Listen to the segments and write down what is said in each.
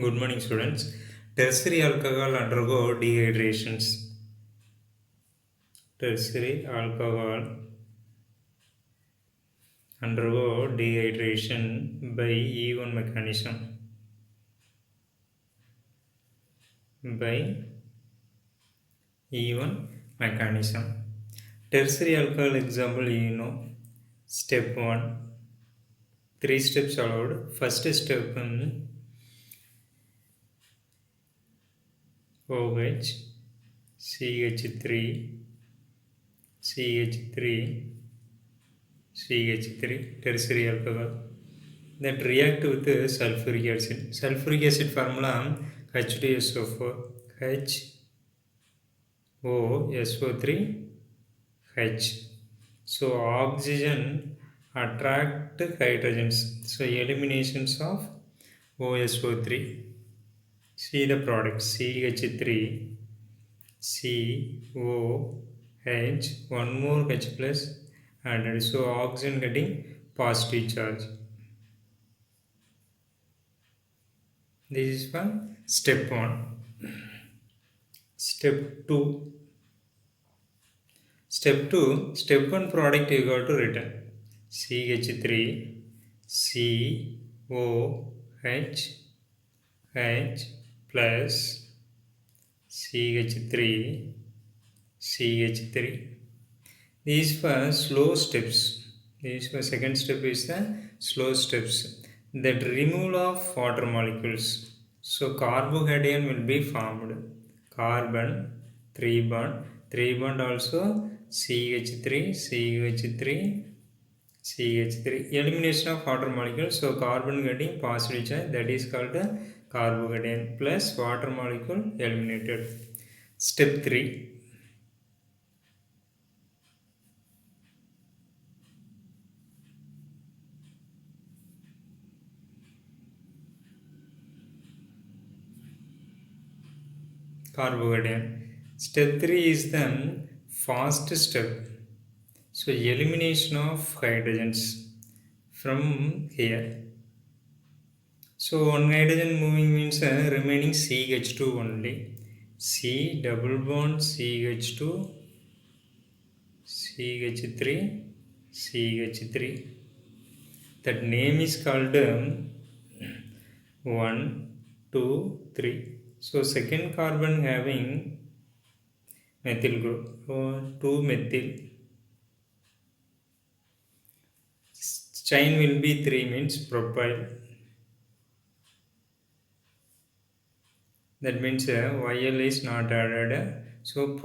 Good morning, students. Tertiary alcohol undergo dehydrations. Tertiary alcohol undergo dehydration by E1 mechanism. By E1 mechanism. Tertiary alcohol example, step 1. 3 steps allowed. First step OH, CH3, CH3, CH3, tertiary alcohol that react with sulfuric acid. Sulfuric acid formula H2SO4, HOSO3, H. So oxygen attract hydrogens. So eliminations of OSO3. See the product CH3, COH, one more H plus added. So oxygen getting positive charge. This is for step 1. Step 2. Step 2, step 1 product you got to written. CH3, COH, H plus CH3, CH3. These for slow steps. These for second step is the slow steps. That removal of water molecules. So carbocation will be formed. Carbon, 3 bond, 3 bond also CH3, CH3, CH3. Elimination of water molecules. So carbon getting positive charge, that is called a carbocation plus water molecule eliminated. Step 3. Carbocation. Step 3 is the fast step. So elimination of hydrogens from here. So one hydrogen moving means remaining CH2 only. C double bond CH2, CH3, CH3. That name is called 1, 2, 3. So second carbon having methyl group. So 2 methyl. Chain will be 3 means propyl. That means YL is not added. So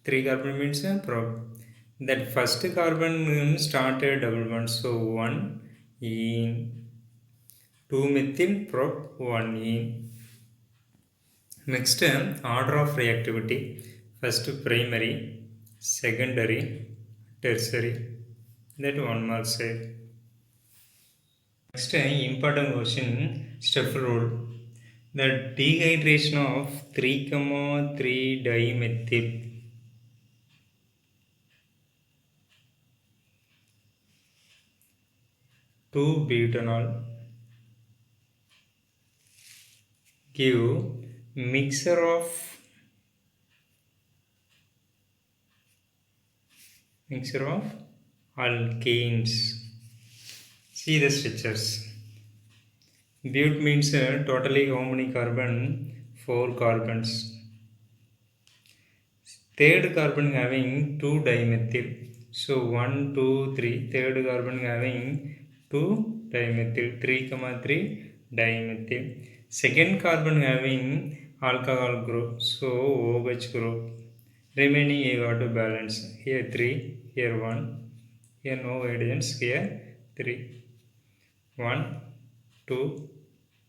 3 carbon means prop. That first carbon started double bond. So 1 in 2 methyl prop 1 in. Next order of reactivity. First primary, secondary, tertiary. That one more say. Next important question, step rule. The dehydration of 3,3 dimethyl 2-butanol give mixture of alkanes. See the structures. But means totally how many carbon? 4 carbons. Third carbon having 2 dimethyl. So 1, 2, 3. Third carbon having 2 dimethyl. 3, 3 dimethyl. Second carbon having alcohol group. So OH group. Remaining you got to balance. Here 3, here 1. Here no hydrogens. Here 3. 1, 2,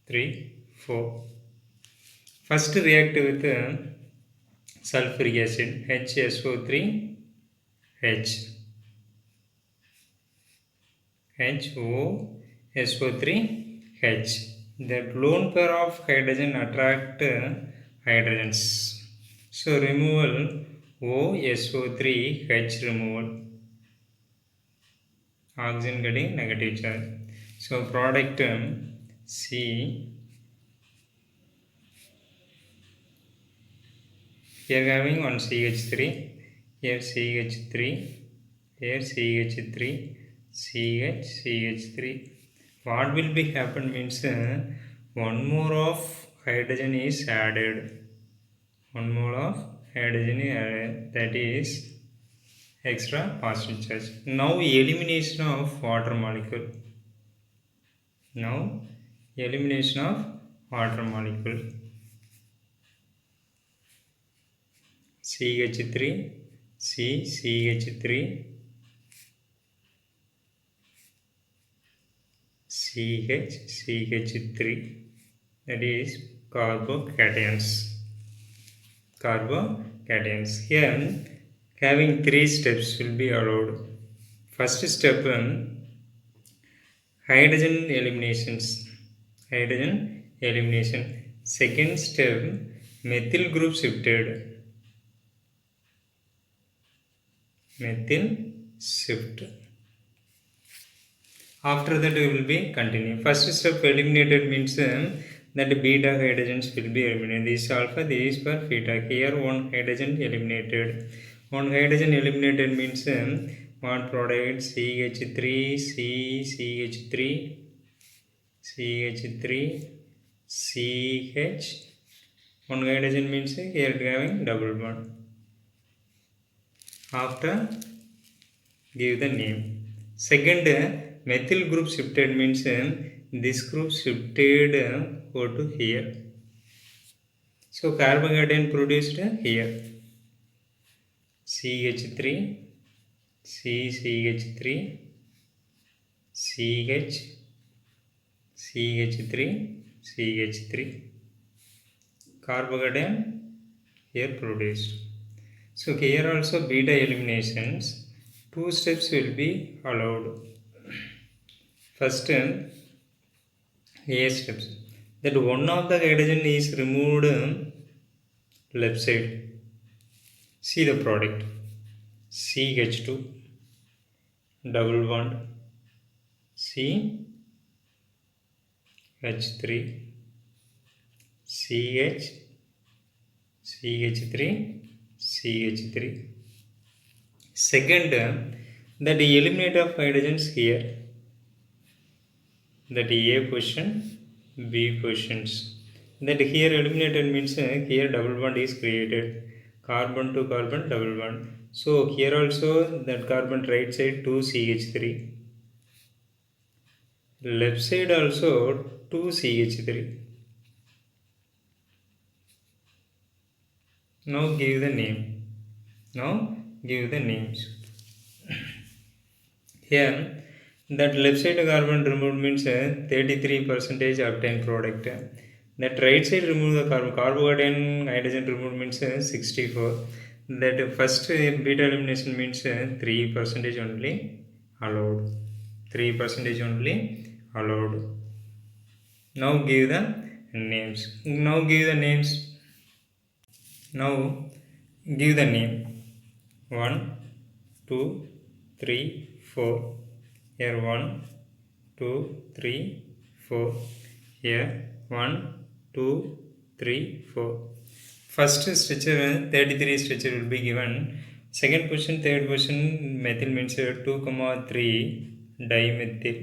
3, 4. First react with sulfuric acid HSO3 H HOSO3 H. The lone pair of hydrogen attract hydrogens. So removal OSO3 H removal. Oxygen getting negative charge. So product C Here having one CH3, here CH3, here CH3, CH3. What will be happen means one more of hydrogen is added. One more of hydrogen is added, that is extra positive charge. Now elimination of water molecule. Now elimination of water molecule. CH3, CH3, CH3, that is carbocations. Carbocations. Here having 3 steps will be allowed. First step, hydrogen eliminations. Hydrogen elimination. Second step, methyl group shifted. Methyl shift. After that we will be continue. First step eliminated means that beta hydrogens will be eliminated. This is alpha, this is for beta. Here one hydrogen eliminated. One hydrogen eliminated means one product CH3, CH3, CH3, CH. One hydrogen means here having double bond. After give the name. Second, methyl group shifted means this group shifted go to here. So carbocation produced here. CH3, CH3, CH, CH3, CH3. Carbocation here produced. So here also beta eliminations, 2 steps will be allowed. First, A steps, that one of the hydrogen is removed left side. See the product, CH2, double bond, CH3, CH, CH3, CH3. Second, that the eliminate of hydrogens here, that A position, B positions. That here eliminated means here double bond is created, carbon to carbon double bond. So here also that carbon right side 2 CH3, left side also 2 CH3. Now give the name. Now give the names. Here that left side carbon removed means 33% obtained product. That right side remove the carbocation hydrogen removed means 64. That first beta elimination means 3% only allowed. 3% only allowed. Now give the names. Now give the names. Now give the name. 1, 2, 3, 4. Here 1, 2, 3, 4. Here 1, 2, 3, 4. First structure 33 structure will be given. Second position, third position methyl means 2,3 dimethyl.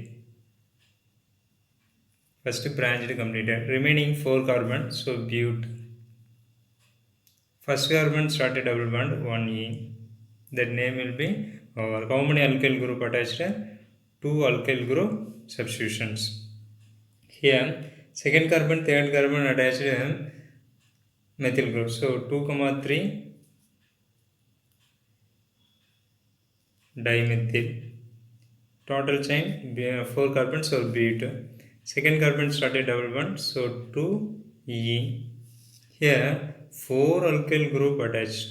First branch completed. Remaining 4 carbon, so bute. First carbon started double bond 1E. That name will be over. How many alkyl group attached? 2 alkyl group substitutions. Here second carbon, third carbon attached methyl group. So 2,3 dimethyl. Total chain 4 carbons, so bute. Second carbon started double bond, so 2E. Here 4 alkyl group attached.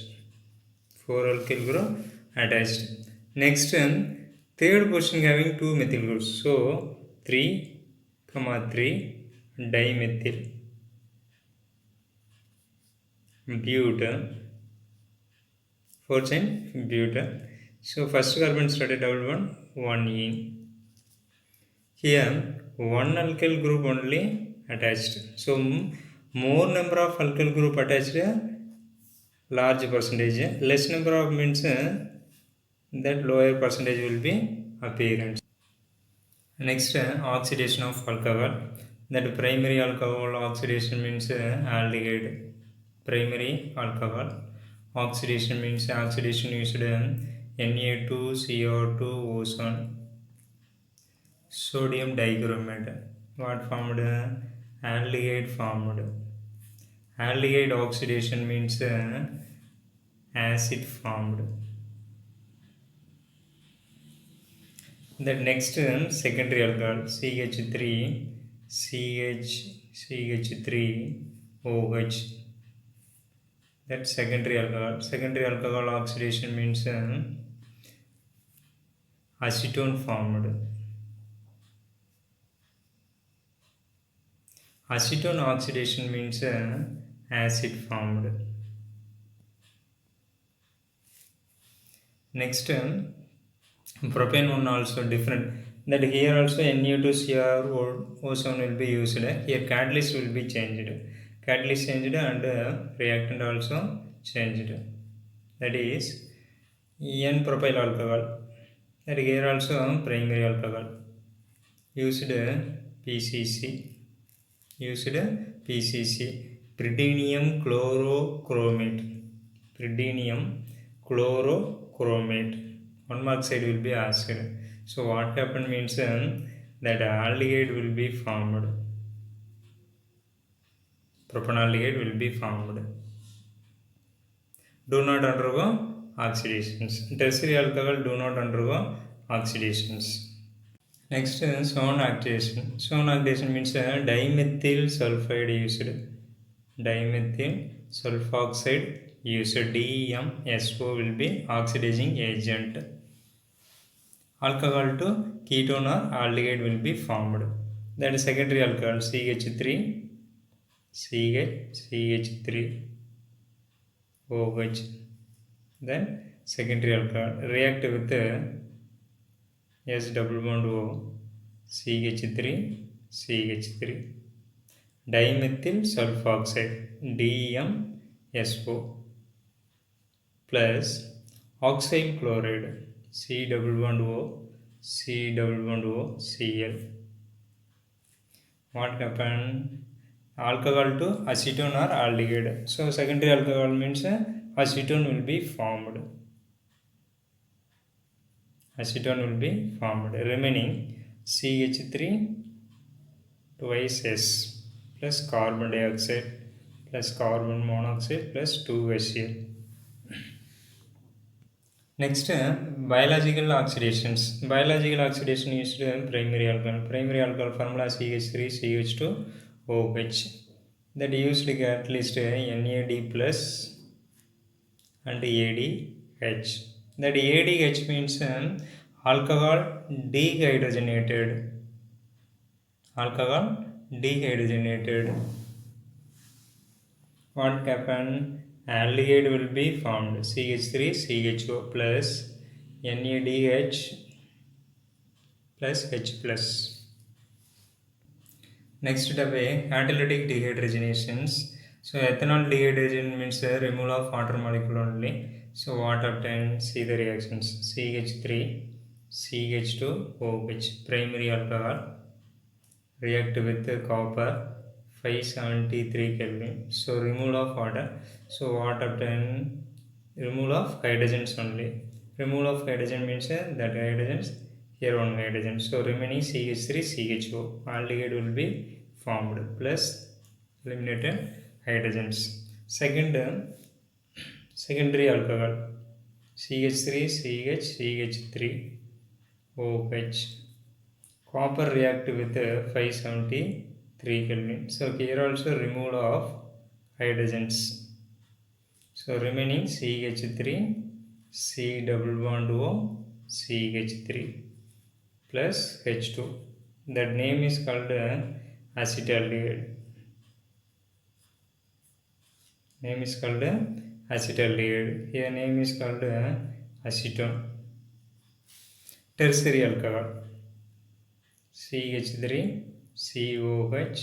4 alkyl group attached. Next, third position having 2 methyl groups. So 3,3 dimethyl. Bute. 4 chain bute. So first carbon started double bond 1E. Here 1 alkyl group only attached. So more number of alkyl group attached, large percentage, less number of means that lower percentage will be appearance. Next, oxidation of alcohol. That primary alcohol oxidation means aldehyde. Primary alcohol oxidation means oxidation used Na2CO2 ozone. Sodium dichromate. What formed? Aldehyde formed. Aldehyde oxidation means acid formed. The next secondary alcohol CH3 CH3OH. That secondary alcohol. Secondary alcohol oxidation means acetone formed. Acetone oxidation means acid formed. Next, propane one also different. That here also Na2Cr ozone will be used. Here catalyst will be changed. Catalyst changed and reactant also changed. That is N-propyl alcohol. That here also primary alcohol. Used PCC. Used PCC. Pyridinium chlorochromate. Pyridinium chlorochromate. 1 mark side will be asked. So what happened means that aldehyde will be formed. Propanaldehyde will be formed. Do not undergo oxidations. Tertiary alcohol do not undergo oxidations. Next, zone activation. Zone activation means dimethyl sulfide used. Dimethyl sulfoxide used. DMSO will be oxidizing agent. Alcohol to ketone or aldehyde will be formed. That is secondary alcohol CH3 OH. Then secondary alcohol react with S double bond O CH3 dimethyl sulfoxide DMSO plus oxime chloride C double bond O Cl. What happened? Alcohol to acetone or aldehyde. So secondary alcohol means acetone will be formed. Acetone will be formed. Remaining CH3 twice S plus carbon dioxide plus carbon monoxide plus 2HCl. Next, biological oxidations. Biological oxidation used primary alcohol. Primary alcohol formula CH3 CH2 OH. That used catalyst NAD plus and ADH. That ADH means alcohol dehydrogenated. Alcohol dehydrogenated. What happened? Aldehyde will be formed CH3 CHO plus NADH plus H plus. Next topic, catalytic dehydrogenations. So ethanol dehydrogenation means removal of water molecule only. So what obtained? See the reactions. CH3 CH2 OH primary alcohol react with copper 573 Kelvin. So removal of water. So what obtained? Removal of hydrogens only. Removal of hydrogen means that hydrogens, here one hydrogen. So remaining CH3 CHO aldehyde will be formed plus eliminated hydrogens. Second, secondary alcohol CH3 CH3 OH. Copper react with 573 Kelvin. So here also removal of hydrogens. So remaining CH3 C double bond O CH3 plus H2. That name is called acetaldehyde. Name is called acetaldehyde. Here name is called acetone. Tertiary alcohol CH3 COH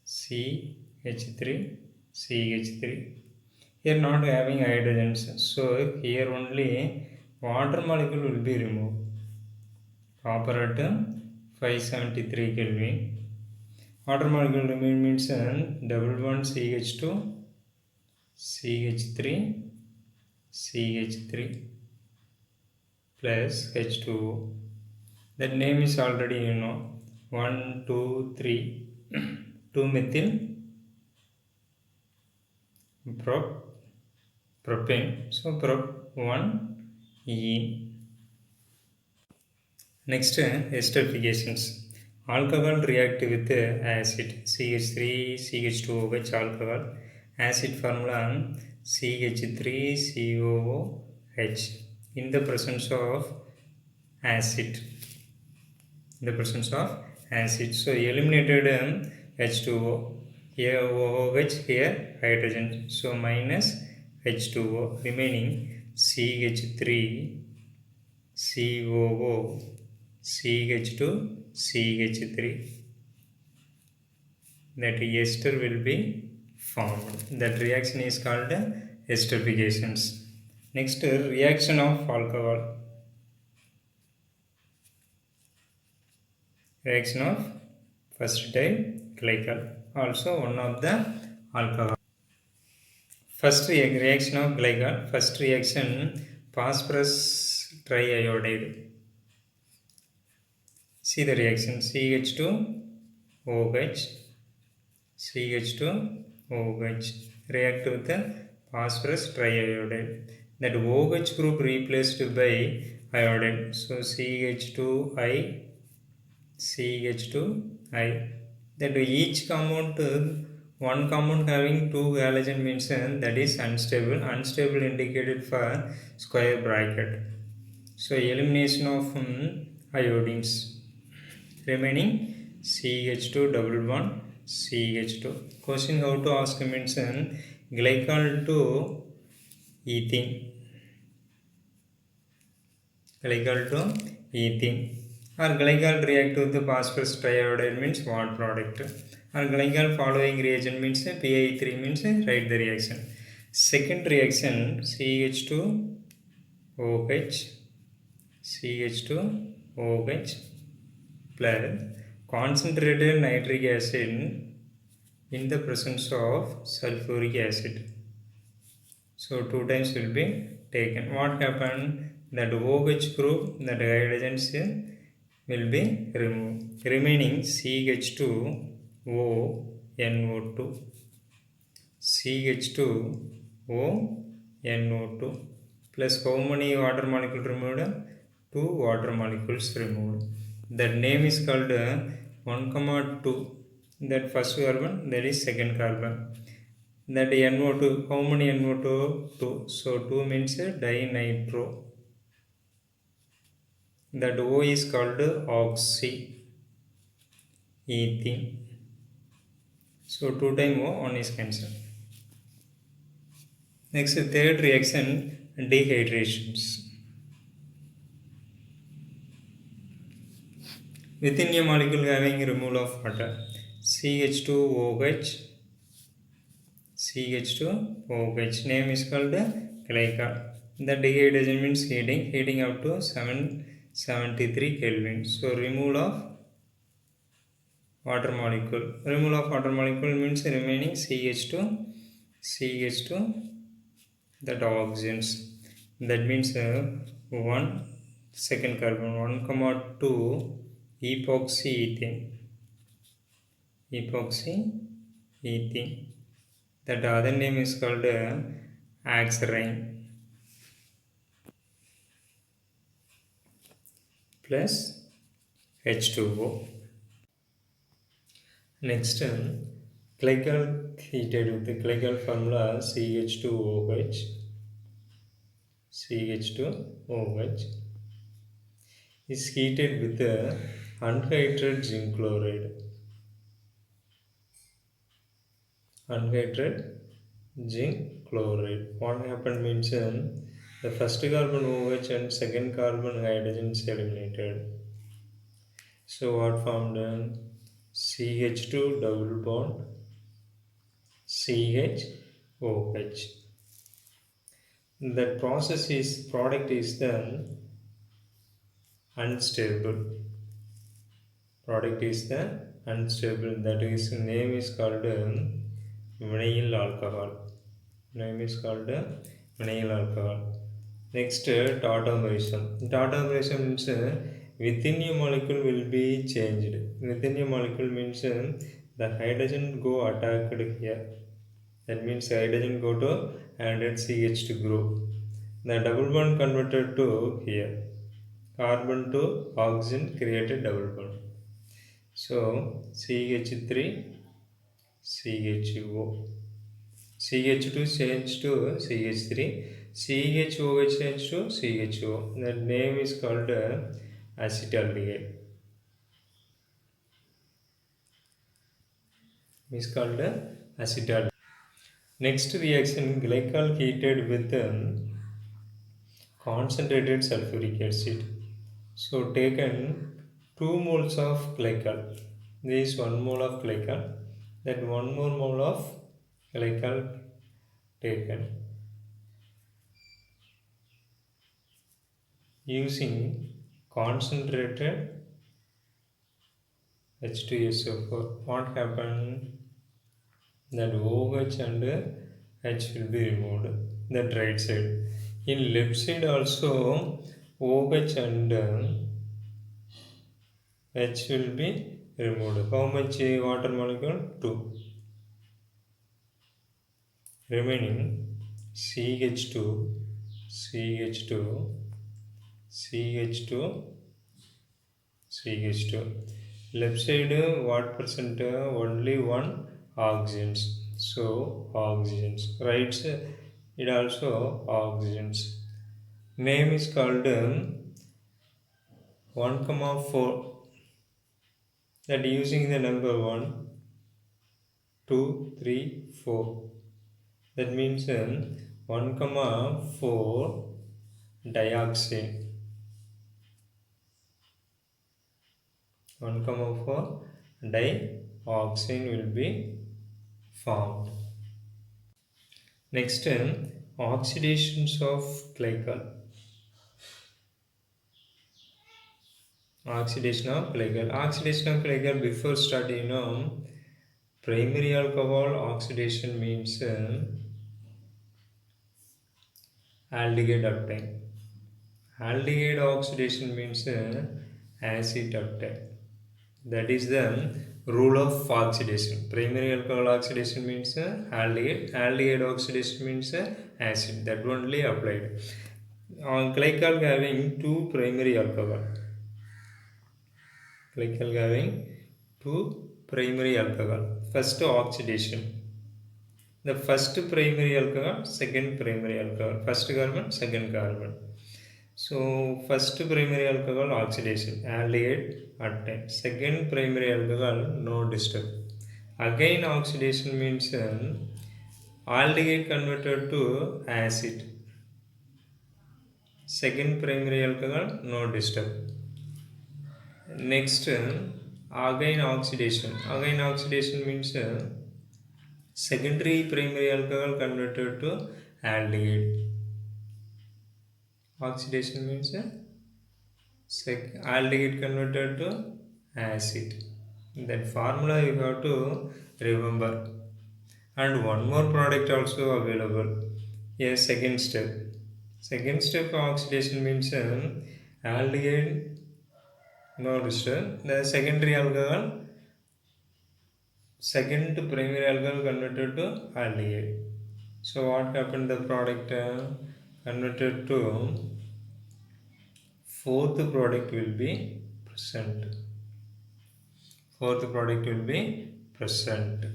CH3 CH3. Here not having hydrogens, so here only water molecule will be removed. Copper at 573 Kelvin. Water molecule remain means double bond CH2 CH3 CH3 plus H2O. That name is already 1 2 3 2 methyl propane, so prop 1 ene. Next, esterifications. Alcohol react with acid CH3 CH2OH alcohol. Acid formula CH3COOH in the presence of acid. So eliminated H2O. Here OH, here hydrogen, so minus H2O, remaining CH3 COO CH2 CH3. That ester will be formed. That reaction is called esterifications. Next, reaction of alcohol. Reaction of first type glycol, also one of the alcohol. First reaction of glycol. First reaction, phosphorus triiodide. See the reaction, CH2OH CH2OH react with the phosphorus triiodide. That OH group replaced by iodide, so CH2I CH2I. That each compound, one compound having two halogen means that is unstable. Unstable indicated for square bracket. So elimination of iodines, remaining CH2 double bond CH2. Question how to ask means glycol to ethene. Glycol to ethene. Or glycol react with the phosphorus triiodide means what product. Or glycol following reagent means PI3 means write the reaction. Second reaction, CH2OH CH2OH plus concentrated nitric acid in the presence of sulfuric acid. So 2 times will be taken. What happened? That OH group, that hydrogens will be removed. Remaining CH2ONO2. CH2ONO2 plus how many water molecules removed? 2 water molecules removed. That name is called 1,2. That first carbon, that is second carbon. That NO2, how many NO2? 2. So 2 means dinitro. That O is called oxyethene. So 2 times O, 1 is cancelled. Next, third reaction, dehydrations. Within a molecule having removal of water, CH2OH, name is called glycol. The dehydration means heating up to 773 Kelvin. So removal of water molecule. Removal of water molecule means remaining CH2, that oxygens. That means 1 second carbon, 1,2 epoxyethene. That other name is called Axarine plus H2O. Next, glycol heated with the glycol formula CH2OH is heated with the unhydrated zinc chloride. What happened means the first carbon OH and second carbon hydrogen is eliminated. So what formed? CH2 double bond CHOH. That product is the unstable. Product is the unstable. That is name is called vinyl alcohol. Name is called vinyl alcohol. Next, tautomerism. Tautomerism means within a molecule will be changed. Within a molecule means the hydrogen go attacked here. That means hydrogen go to and then CH to group. The double bond converted to here. Carbon to oxygen created double bond. So CH3 CHO. CH2 change to CH3. CHOH change to CHO. The name is called acetaldehyde. Is called acetaldehyde. Next reaction, glycol heated with concentrated sulfuric acid. So taken 2 moles of glycol. This is 1 mole of glycol. Then 1 more mole of glycol taken. Using concentrated H2SO4. What happened? That OH and H will be removed. That right side. In left side also OH and H will be removed. How much water molecule? 2. Remaining CH2, CH2, CH2, CH2. Left side what percent? Only 1 oxygens. So oxygens. Right side it also oxygens. Name is called 1,4. That using the number 1, 2, 3, 4. That means 1,4 dioxane. 1,4 dioxane will be formed. Next, oxidations of glycol. Oxidation of glycol. Oxidation of glycol before study, primary alcohol oxidation means aldehyde uptake. Aldehyde oxidation means acid uptake. That is the rule of oxidation. Primary alcohol oxidation means aldehyde. Aldehyde oxidation means acid. That only applied. Glycol having 2 primary alcohol. Glycol having 2 primary alcohol. First oxidation. The first primary alcohol, second primary alcohol. First carbon, second carbon. So first primary alcohol oxidation, aldehyde attack. Second primary alcohol no disturb. Again oxidation means aldehyde converted to acid. Second primary alcohol no disturb. Next again oxidation. Again oxidation means secondary primary alcohol converted to aldehyde. Oxidation means aldehyde converted to acid. That formula you have to remember. And one more product also available. A second step. Second step oxidation means aldehyde no disturb. The secondary alcohol, second primary alcohol converted to aldehyde. So what happened? The product converted to fourth product will be present. Fourth product will be present.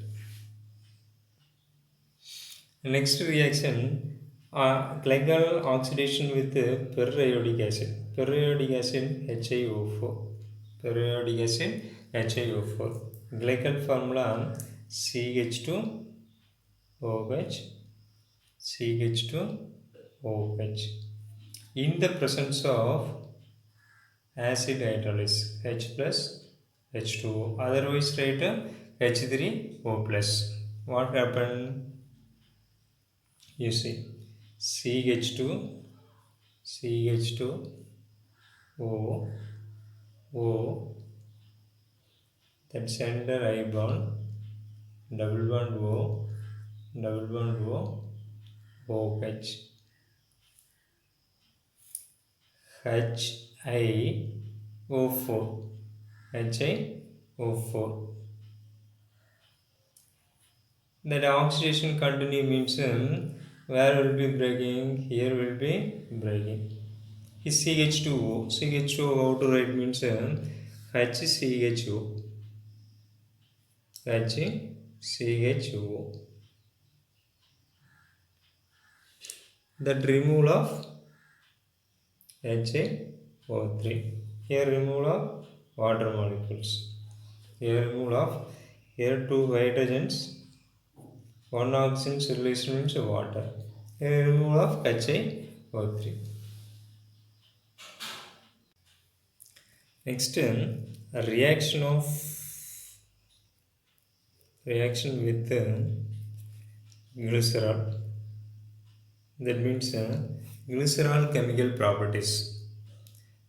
Next reaction, glycol oxidation with periodic acid. Periodic acid HiO4. Periodic acid HiO4. Glycol formula CH2OH, CH2OH. In the presence of acid hydrolysis, H plus H2O. Otherwise write H3O plus. What happened? You see, CH2, CH2, O, O, then center I bond, double bond O, double bond O, OH, HiO4, HiO4. That oxidation continue means where will be breaking, here will be breaking. Is CH2O. CH2O how to write means HCHO. HCHO. That removal of HiO3. Here removal of water molecules. Here removal of here two hydrogens. One oxygen released means water. Here removal of HiO3. Next, a reaction with glycerol. That means glycerol chemical properties.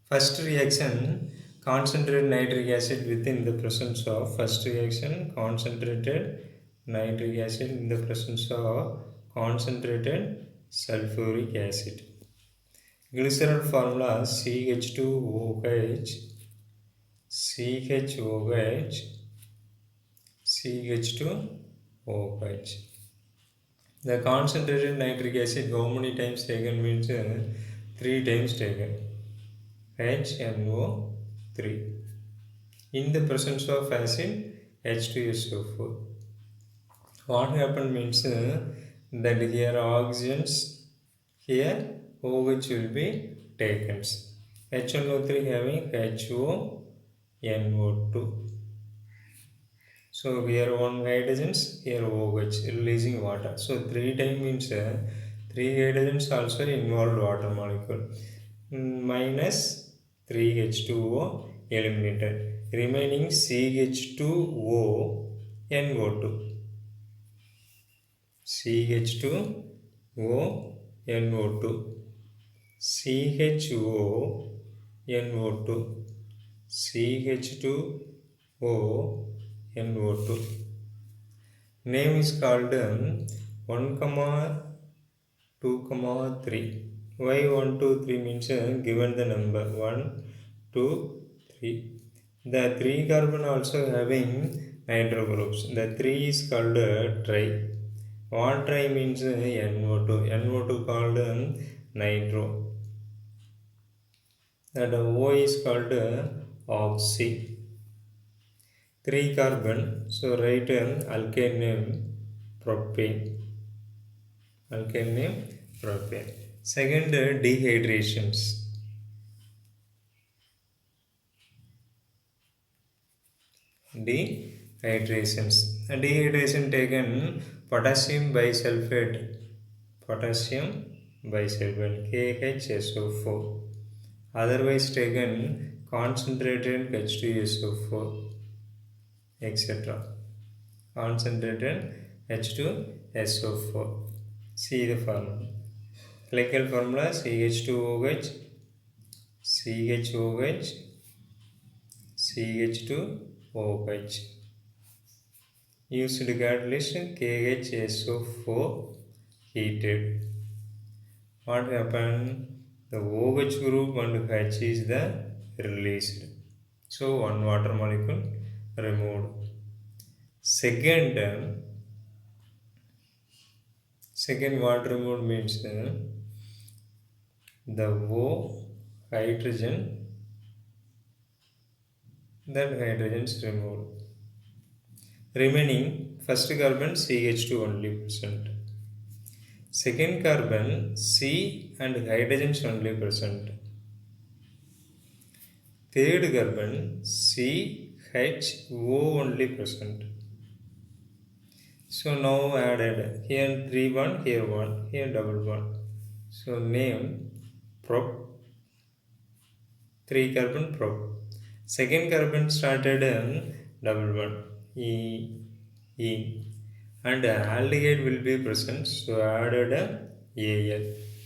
First reaction, concentrated nitric acid within the presence of concentrated nitric acid in the presence of concentrated sulfuric acid. Glycerol formula CH2OH, CHOH, CH2OH. The concentrated nitric acid how many times taken means 3 times taken. HNO3. In the presence of acid H2SO4. What happened means that here oxygens, here OH will be taken. HNO3 having HONO2. So here one hydrogens, here OH releasing water. So 3 times means 3 hydrogens also involved water molecule. Minus 3H2O eliminated. Remaining CH2O NO2. CH2O NO2. CHO NO2. CH2O NO2. Name is called 1, 2, 3. Why 1, 2, 3 means given the number 1, 2, 3. The 3 carbon also having nitro groups. The 3 is called tri. What tri means NO2. NO2 called nitro. That O is called oxy. 3 carbon, so write alkane name propane. Alkane name propane. Second, dehydrations. Dehydration taken potassium bisulfate. KHSO4. Otherwise taken concentrated H2SO4, etc. Concentrated H2SO4. See the formula. Chemical formula CH2OH, CHOH, CH2OH. Used catalyst KHSO4 heated. What happened? The OH group and H is the released. So one water molecule removed. Second water removed means the O hydrogen, that hydrogen is removed. Remaining first carbon CH2 only present. Second carbon C and hydrogens only present. Third carbon CHO only present. So now added here 3 bond, here 1, here double bond. So name prop, 3 carbon prop. Second carbon started double bond E and aldehyde will be present, so added Al.